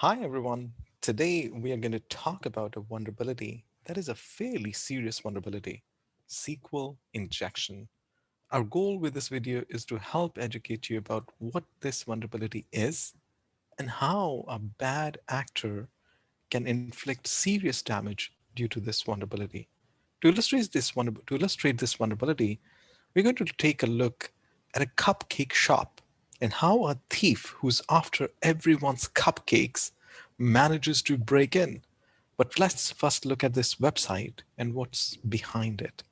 Hi, everyone. Today, we are going to talk about a vulnerability that is a fairly serious vulnerability, SQL injection. Our goal with this video is to help educate you about what this vulnerability is and how a bad actor can inflict serious damage due to this vulnerability. To illustrate this vulnerability, we're going to take a look at a cupcake shop and how a thief who's after everyone's cupcakes manages to break in. But let's first look at this website and what's behind it.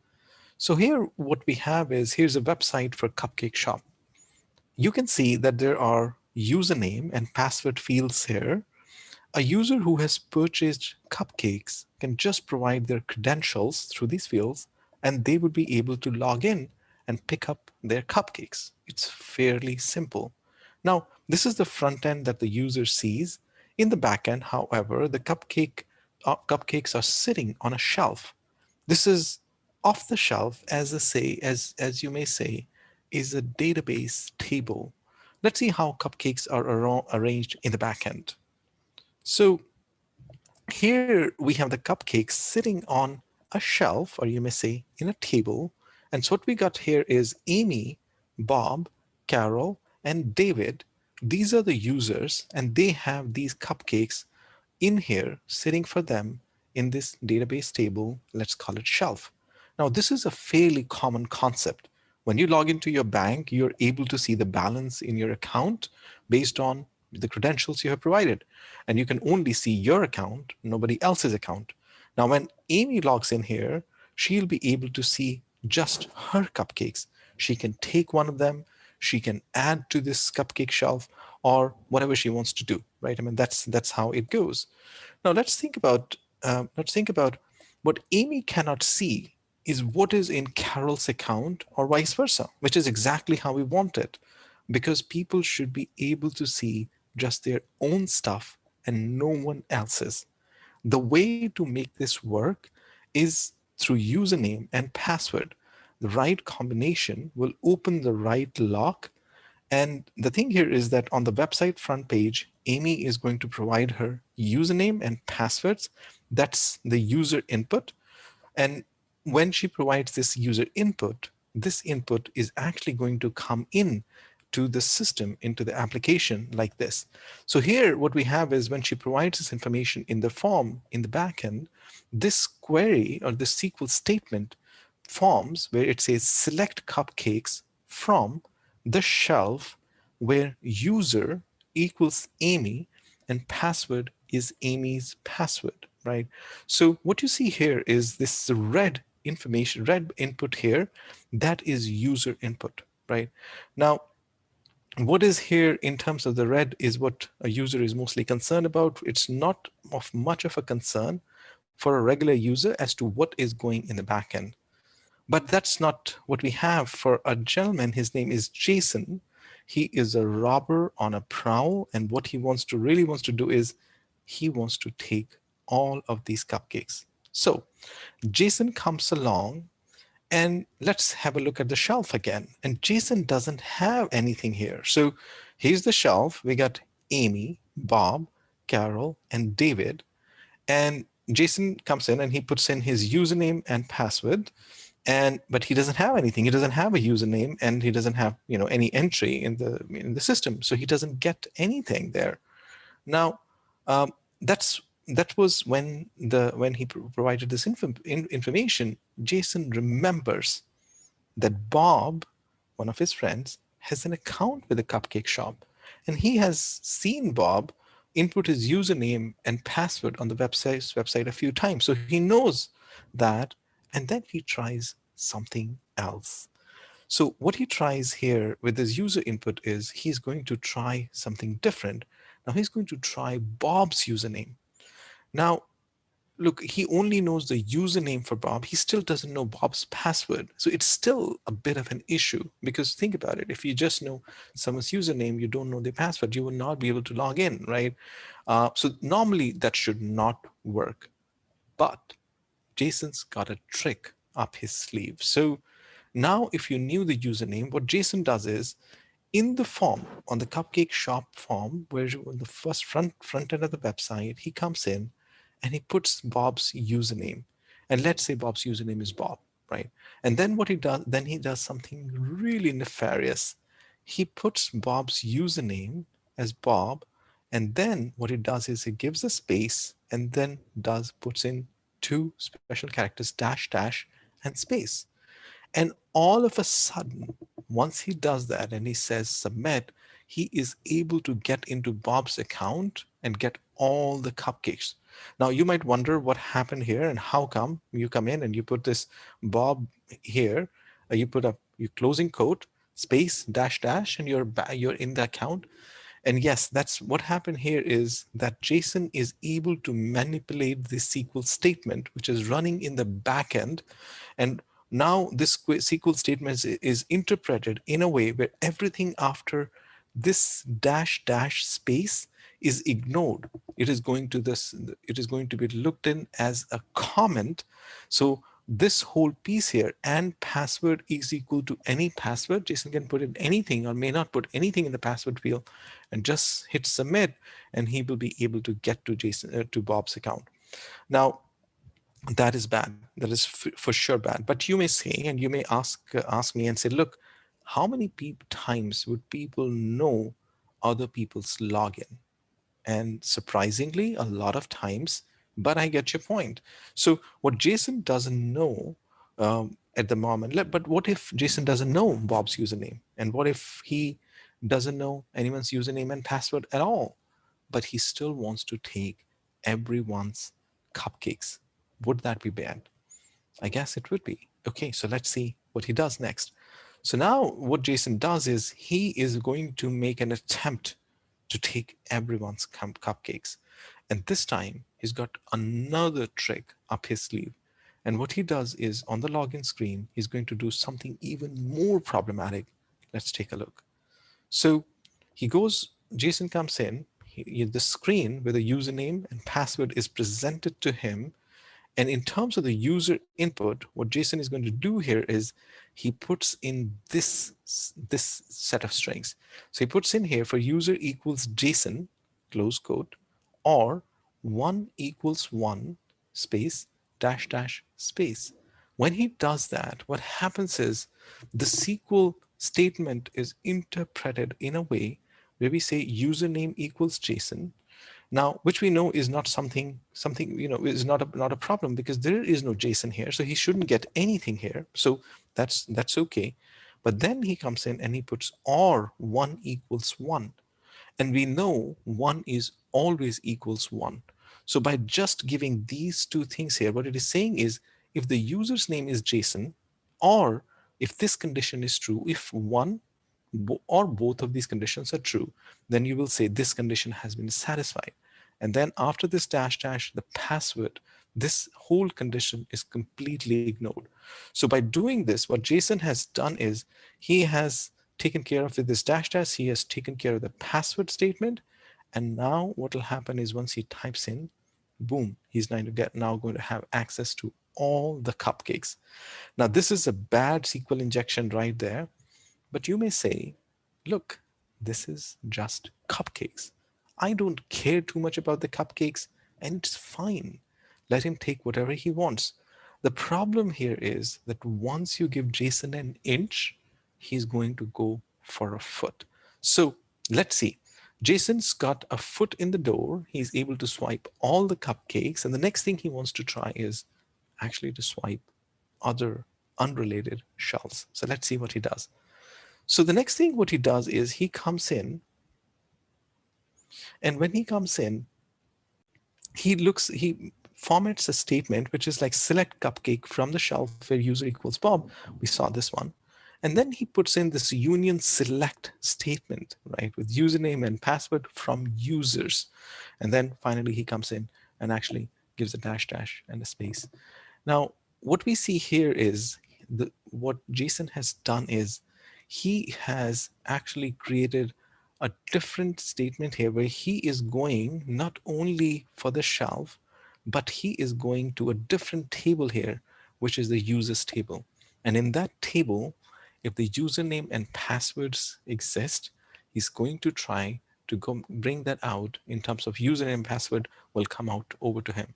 So here what we have is here's a website for Cupcake Shop. You can see that there are username and password fields here. A user who has purchased cupcakes can just provide their credentials through these fields and they would be able to log in and pick up their cupcakes. It's fairly simple. Now, this is the front end that the user sees. In the back end, however, the cupcakes are sitting on a shelf. This is off the shelf, as you may say, is a database table. Let's see how cupcakes are arranged in the back end. So here we have the cupcakes sitting on a shelf, or you may say in a table. And so what we got here is Amy, Bob, Carol, and David. These are the users, and they have these cupcakes in here sitting for them in this database table. Let's call it shelf. Now, this is a fairly common concept. When you log into your bank, you're able to see the balance in your account based on the credentials you have provided. And you can only see your account, nobody else's account. Now, when Amy logs in here, she'll be able to see just her cupcakes. She can take one of them, she can add to this cupcake shelf, or whatever she wants to do, right? I mean, that's how it goes. Now let's think about what Amy cannot see is what is in Carol's account or vice versa, which is exactly how we want it, because people should be able to see just their own stuff and no one else's. The way to make this work is through username and password. The right combination will open the right lock. And the thing here is that on the website front page, Amy is going to provide her username and passwords. That's the user input. And when she provides this user input, this input is actually going to come in to the system, into the application like this. So here, what we have is when she provides this information in the form in the backend, this query or this SQL statement forms where it says select cupcakes from the shelf where user equals Amy and password is Amy's password, right? So what you see here is this red information, red input here, that is user input, right? Now, what is here in terms of the red is what a user is mostly concerned about. It's not of much of a concern for a regular user as to what is going in the backend. But that's not what we have for a gentleman. His name is Jason. He is a robber on a prowl, and what he really wants to do is he wants to take all of these cupcakes. So Jason comes along, and let's have a look at the shelf again. And Jason doesn't have anything here. So here's the shelf. We got Amy, Bob, Carol, and David. And Jason comes in and he puts in his username and password. But he doesn't have anything. He doesn't have a username, and he doesn't have any entry in the system. So he doesn't get anything there. Now, um, that was when he provided this information. Jason remembers that Bob, one of his friends, has an account with the Cupcake Shop, and he has seen Bob input his username and password on the website a few times. So he knows that, and then he tries something else. So what he tries here with his user input is he's going to try something different. Now he's going to try Bob's username. Now, look, he only knows the username for Bob. He still doesn't know Bob's password. So it's still a bit of an issue, because think about it. If you just know someone's username, you don't know their password, you will not be able to log in, right? So normally that should not work. But Jason's got a trick up his sleeve. So now if you knew the username, what Jason does is in the form, on the Cupcake Shop form, where on the first front end of the website, he comes in and he puts Bob's username. And let's say Bob's username is Bob, right? And then what he does, then he does something really nefarious. He puts Bob's username as Bob, and then what he does is he gives a space and then does puts in two special characters, dash dash and space. And all of a sudden, once he does that and he says submit, he is able to get into Bob's account and get all the cupcakes. Now, you might wonder what happened here and how come you come in and you put this Bob here, you put up your closing quote, space, dash, dash, and you're in the account. And yes, that's what happened here is that Jason is able to manipulate the SQL statement, which is running in the back end, and now this SQL statement is interpreted in a way where everything after this dash dash space is ignored. It is going to this, it is going to be looked in as a comment. So this whole piece here and password is equal to any password. Jason can put in anything or may not put anything in the password field and just hit submit, and he will be able to get to to Bob's account. Now, that is bad. That is for sure bad. But you may say, and you may ask me and say, look, how many times would people know other people's login? And surprisingly, a lot of times. But I get your point. So what Jason doesn't know at the moment, but what if Jason doesn't know Bob's username? And what if he doesn't know anyone's username and password at all? But he still wants to take everyone's cupcakes. Would that be bad? I guess it would be. Okay, so let's see what he does next. So now what Jason does is he is going to make an attempt to take everyone's cupcakes. And this time he's got another trick up his sleeve. And what he does is on the login screen, he's going to do something even more problematic. Let's take a look. So he goes, Jason comes in, the screen where the username and password is presented to him. And in terms of the user input, what Jason is going to do here is he puts in this set of strings. So he puts in here for user equals Jason, close quote, or 1 equals 1 space dash dash space. When he does that, what happens is the SQL statement is interpreted in a way where we say username equals Jason, now which we know is not something is not a problem because there is no Jason here, so he shouldn't get anything here. So that's okay. But then he comes in and he puts or 1 equals 1, and we know 1 is always equals 1. So by just giving these two things here, what it is saying is if the user's name is Jason, or if this condition is true, if one or both of these conditions are true, then you will say this condition has been satisfied. And then after this dash dash, the password, this whole condition is completely ignored. So by doing this, what Jason has done is he has taken care of with this dash dash, he has taken care of the password statement. And now what will happen is once he types in, boom, he's now going to have access to all the cupcakes. Now this is a bad SQL injection right there, but you may say, look, this is just cupcakes. I don't care too much about the cupcakes, and it's fine. Let him take whatever he wants. The problem here is that once you give Jason an inch, he's going to go for a foot. So let's see. Jason's got a foot in the door. He's able to swipe all the cupcakes. And the next thing he wants to try is actually to swipe other unrelated shells. So let's see what he does. So the next thing what he does is he comes in, and when he comes in, he formats a statement which is like select cupcake from the shelf where user equals Bob. We saw this one. And then he puts in this union select statement, right, with username and password from users. And then finally he comes in and actually gives a dash dash and a space. Now, what we see here is what Jason has done is he has actually created a different statement here where he is going not only for the shelf, but he is going to a different table here, which is the users table. And in that table, If the username and passwords exist, he's going to try to go bring that out in terms of username and password will come out over to him.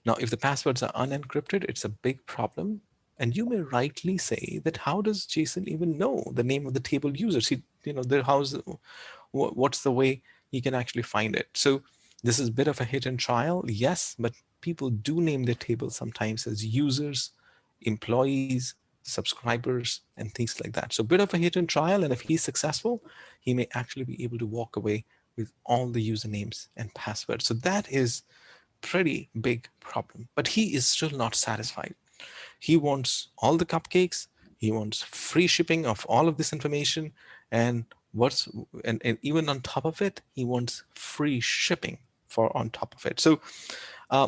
Now, if the passwords are unencrypted, it's a big problem. And you may rightly say that how does Jason even know the name of the table users? What's the way he can actually find it? So this is a bit of a hit and trial, yes, but people do name their tables sometimes as users, employees, subscribers, and things like that. So a bit of a hit and trial, and if he's successful, he may actually be able to walk away with all the usernames and passwords. So that is pretty big problem. But he is still not satisfied. He wants all the cupcakes. He wants free shipping of all of this information, and what's and even on top of it, he wants free shipping for on top of it. So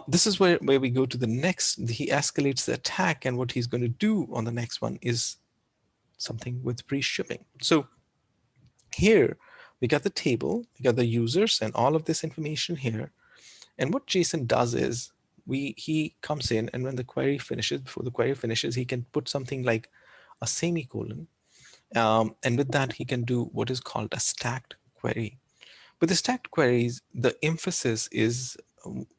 this is where we go to the next. He escalates the attack, and what he's going to do on the next one is something with free shipping. So here we got the table, we got the users, and all of this information here. And what Jason does is he comes in, and when the query finishes, before the query finishes, he can put something like a semicolon, and with that he can do what is called a stacked query. With the stacked queries, the emphasis is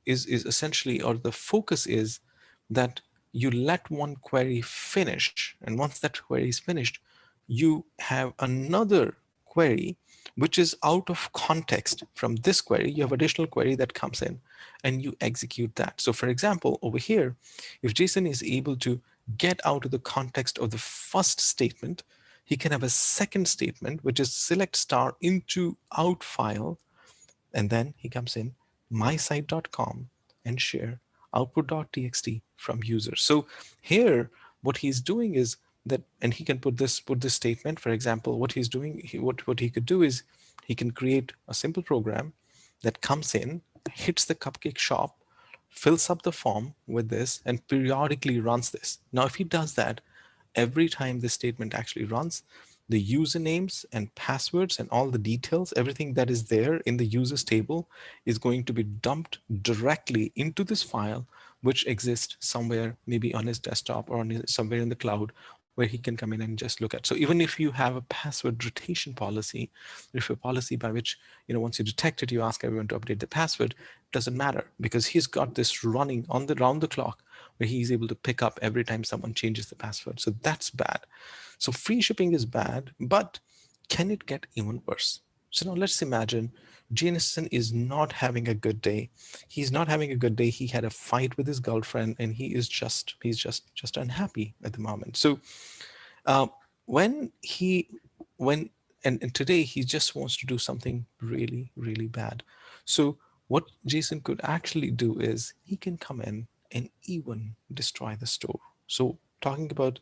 essentially, or the focus is that you let one query finish, and once that query is finished, you have another query which is out of context from this query. You have additional query that comes in, and you execute that. So, for example, over here, if Jason is able to get out of the context of the first statement, he can have a second statement, which is select star into out file, and then he comes in mysite.com and share output.txt from users. So here, what he's doing is that, and he can put this statement. For example, what he's doing, what he could do is he can create a simple program that comes in, hits the Cupcake Shop, fills up the form with this, and periodically runs this. Now, if he does that, every time this statement actually runs, the usernames and passwords and all the details, everything that is there in the users table is going to be dumped directly into this file, which exists somewhere, maybe on his desktop or somewhere in the cloud, where he can come in and just look at. So even if you have a password rotation policy, if a policy by which, once you detect it, you ask everyone to update the password, it doesn't matter, because he's got this running on the round the clock, where he's able to pick up every time someone changes the password. So that's bad. So free shipping is bad, but can it get even worse? So now let's imagine Jameson is not having a good day. He's not having a good day. He had a fight with his girlfriend, and he's just unhappy at the moment. So uh, when he when and today he just wants to do something really really bad. So what Jason could actually do is he can come in and even destroy the store. So talking about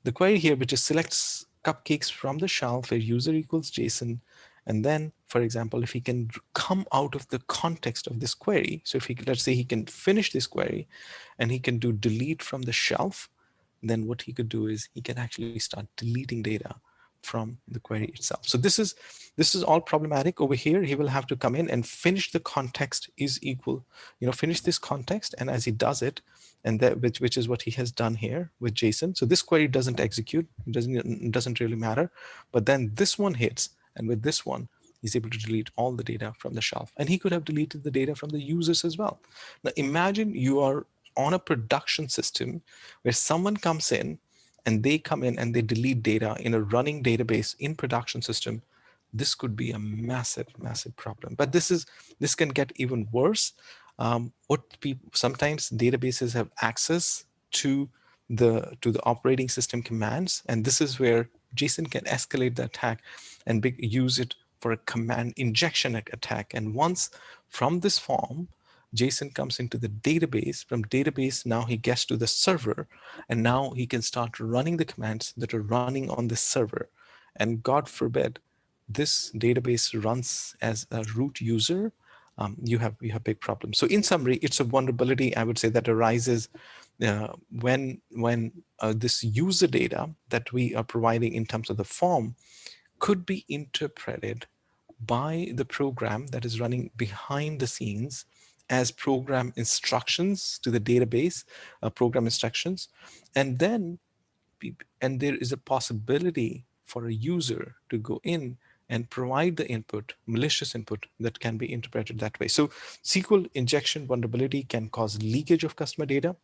the query here, which is selects cupcakes from the shelf where user equals Jason, and then, for example, if he can come out of the context of this query, so if he, let's say he can finish this query and he can do delete from the shelf, then what he could do is he can actually start deleting data from the query itself. So this is all problematic. Over here, he will have to come in and finish the context is equal, finish this context, and as he does it, and that which is what he has done here with Jason. So this query doesn't execute, it doesn't really matter, but then this one hits, and with this one, he's able to delete all the data from the shelf, and he could have deleted the data from the users as well. Now imagine you are on a production system where someone comes in and they come in and they delete data in a running database in production system. This could be a massive massive problem, but this can get even worse. What people sometimes databases have access to the operating system commands, and this is where Jason can escalate the attack and use it for a command injection attack. And once from this form Jason comes into the database, from database now he gets to the server, and now he can start running the commands that are running on this server. And God forbid this database runs as a root user, you have big problems. So in summary, it's a vulnerability, I would say, that arises when this user data that we are providing in terms of the form could be interpreted by the program that is running behind the scenes as program instructions to the database, program instructions, and then and there is a possibility for a user to go in and provide the input, malicious input that can be interpreted that way. So SQL injection vulnerability can cause leakage of customer data.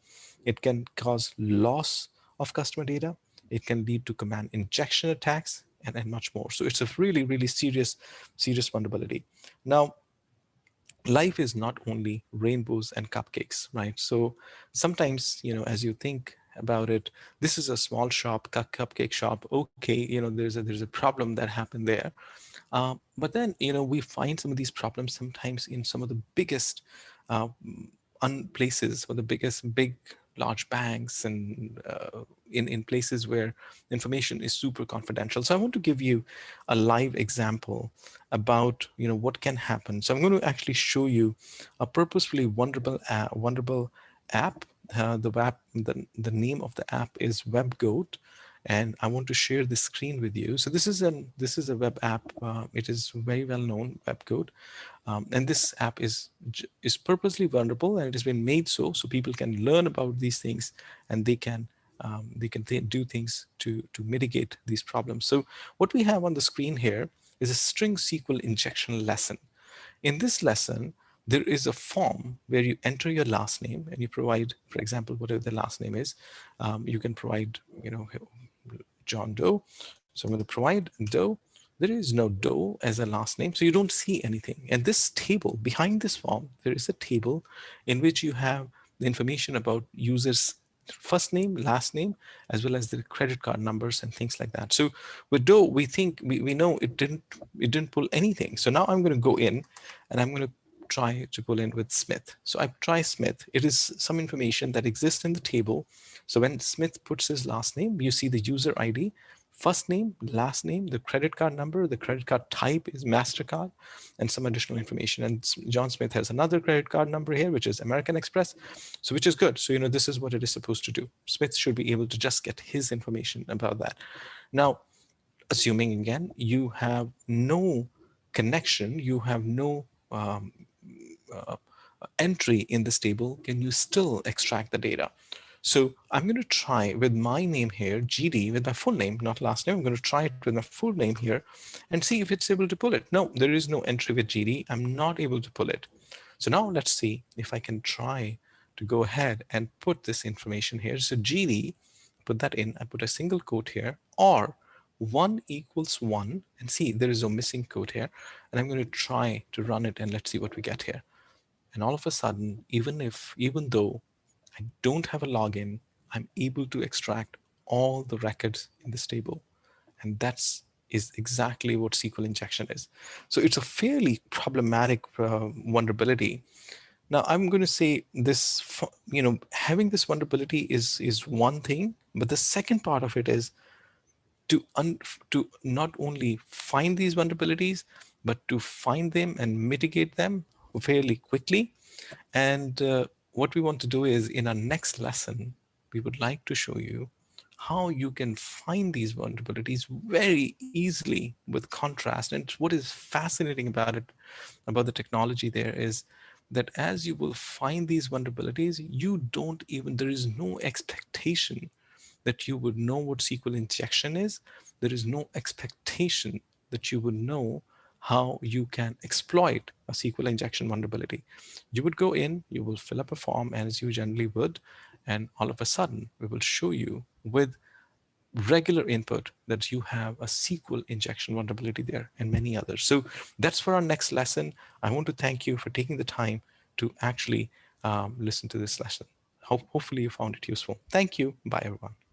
It can cause loss of customer data. It can lead to command injection attacks and much more. So it's a really, really serious vulnerability. Now, life is not only rainbows and cupcakes, right? So sometimes, as you think about it, this is a small shop, cupcake shop. Okay, there's a problem that happened there. But then, we find some of these problems sometimes in some of the biggest uh, places, or the biggest big large banks, and in places where information is super confidential. So I want to give you a live example about what can happen. So I'm going to actually show you a purposefully vulnerable app. The name of the app is WebGoat, and I want to share the screen with you. So this is a web app. It is very well known, WebGoat, and this app is purposely vulnerable, and it has been made so people can learn about these things, and they can do things to mitigate these problems. So what we have on the screen here is a string SQL injection lesson. In this lesson, there is a form where you enter your last name and you provide, for example, whatever the last name is. You can provide, John Doe. So I'm going to provide Doe. There is no Doe as a last name, so you don't see anything. And this table, behind this form, there is a table in which you have the information about users' first name, last name, as well as their credit card numbers and things like that. So with Doe, we think we know it didn't pull anything. So now I'm going to go in and I'm going to try to pull in with Smith. So I try Smith. It is some information that exists in the table. So when Smith puts his last name, you see the user ID, first name, last name, the credit card number, the credit card type is MasterCard, and some additional information. And John Smith has another credit card number here, which is American Express, so which is good. So, this is what it is supposed to do. Smith should be able to just get his information about that. Now, assuming again, you have no connection, you have no uh, entry in this table, can you still extract the data? So I'm going to try with my name here, GD, with my full name, not last name. I'm going to try it with my full name here and see if it's able to pull it. No, there is no entry with GD. I'm not able to pull it. So now let's see if I can try to go ahead and put this information here. So GD, put that in. I put a single quote here, or 1 equals 1. And see, there is a missing quote here. And I'm going to try to run it, and let's see what we get here. And all of a sudden, even though I don't have a login, I'm able to extract all the records in this table. And that's is exactly what SQL injection is. So it's a fairly problematic vulnerability. Now I'm going to say this, having this vulnerability is one thing, but the second part of it is to not only find these vulnerabilities, but to find them and mitigate them fairly quickly. And what we want to do is, in our next lesson, we would like to show you how you can find these vulnerabilities very easily with contrast. And what is fascinating about it, about the technology there, is that as you will find these vulnerabilities, you don't even, there is no expectation that you would know what SQL injection is. There is no expectation that you would know how you can exploit a SQL injection vulnerability. You would go in, you will fill up a form as you generally would, and all of a sudden, we will show you with regular input that you have a SQL injection vulnerability there and many others. So that's for our next lesson. I want to thank you for taking the time to actually listen to this lesson. Hopefully you found it useful. Thank you. Bye, everyone.